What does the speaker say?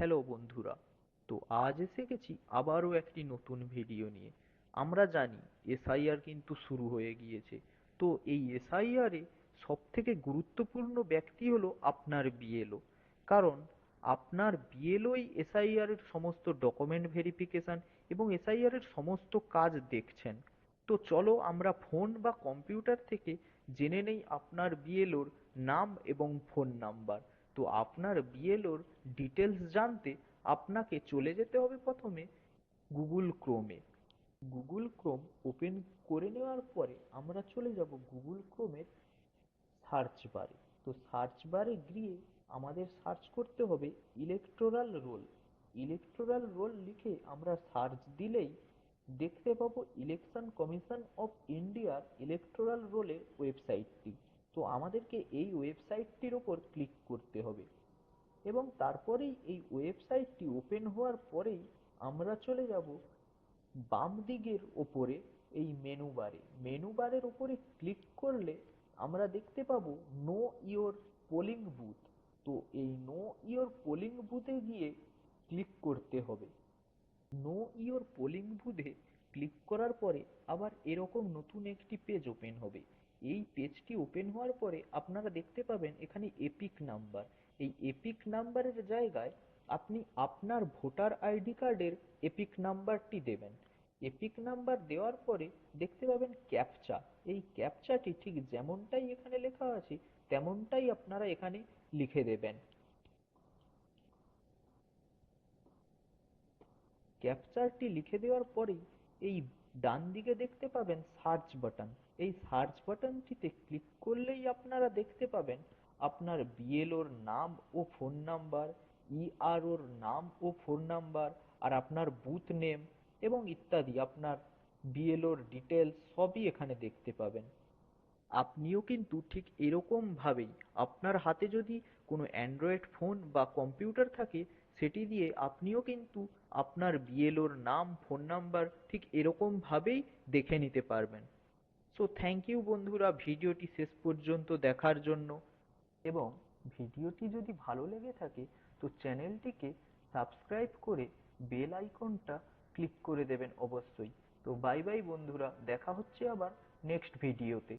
Hello বন্ধুরা। তো আজ এসে গেছি আবারও একটি নতুন ভিডিও নিয়ে। আমরা জানি এসআইআর কিন্তু শুরু হয়ে গিয়েছে। তো এই এসআইআর এ সব থেকে গুরুত্বপূর্ণ ব্যক্তি হলো আপনার বিএলও। কারণ আপনার বিএলওই এসআইআর এর সমস্ত ডকুমেন্ট ভেরিফিকেশন এবং এসআইআর এর সমস্ত কাজ দেখছেন। তো চলো আমরা ফোন বা কম্পিউটার থেকে জেনে নেই আপনার বিএলওর নাম এবং ফোন নাম্বার। তো আপনার বিএলওর ডিটেলস জানতে আপনাকে চলে যেতে হবে প্রথমে গুগল ক্রোমে। গুগল ক্রোম ওপেন করে নেওয়ার পরে আমরা চলে যাব গুগল ক্রোমের সার্চ বারে। তো সার্চ বারে গিয়ে আমাদের সার্চ করতে হবে ইলেকটোরাল রোল। ইলেকটোরাল রোল লিখে আমরা সার্চ দিলেই দেখতে পাবো ইলেকশন কমিশন অফ ইন্ডিয়ার ইলেকটোরাল রোলের ওয়েবসাইটটি। তো আমাদেরকে এই ওয়েবসাইটটির ওপর ক্লিক করতে হবে এবং তারপরেই এই ওয়েবসাইটটি ওপেন হওয়ার পরেই আমরা চলে যাব বাম দিকের ওপরে এই মেনু বারের ওপরে ক্লিক করলে আমরা দেখতে পাবো নো ইওর পোলিং বুথ। তো এই নো ইওর পোলিং বুথে গিয়ে ক্লিক করতে হবে। নো ইওর পোলিং বুথে ক্লিক করার পরে আবার এরকম নতুন একটি পেজ ওপেন হবে। এই পেজটি ওপেন হওয়ার পরে আপনারা দেখতে পাবেন এখানে এপিক নাম্বার। এই এপিক নাম্বারের জায়গায় আপনি আপনার ভোটার আইডি কার্ডের এপিক নাম্বারটি দেবেন। এপিক নাম্বার দেওয়ার পরে দেখতে পাবেন ক্যাপচা। এই ক্যাপচাটি ঠিক যেমনটাই এখানে লেখা আছে তেমনটাই আপনারা এখানে লিখে দেবেন। ক্যাপচারটি লিখে দেওয়ার পরেই এই ডান দিকে দেখতে পাবেন সার্চ বাটন। এই সার্চ বাটনটিতে ক্লিক করলেই আপনারা দেখতে পাবেন আপনার বিএলওর নাম ও ফোন নাম্বার, ইআরওর নাম ও ফোন নাম্বার, আর আপনার বুথ নেম এবং ইত্যাদি আপনার বিএলওর ডিটেলস সবই এখানে দেখতে পাবেন। আপনিও কিন্তু ঠিক এরকম ভাবেই আপনার হাতে যদি কোনো অ্যান্ড্রয়েড ফোন বা কম্পিউটার থাকে সেটি দিয়ে আপনিও কিন্তু আপনার বিএলওর নাম ফোন নাম্বার ঠিক এরকম ভাবেই দেখে নিতে পারবেন। সো থ্যাংক ইউ বন্ধুরা ভিডিওটি শেষ পর্যন্ত দেখার জন্য। এবং ভিডিওটি যদি ভালো লেগে থাকে তো চ্যানেলটিকে সাবস্ক্রাইব করে বেল আইকনটা ক্লিক করে দেবেন অবশ্যই। তো বাই বাই বন্ধুরা, দেখা হচ্ছে আবার নেক্সট ভিডিওতে।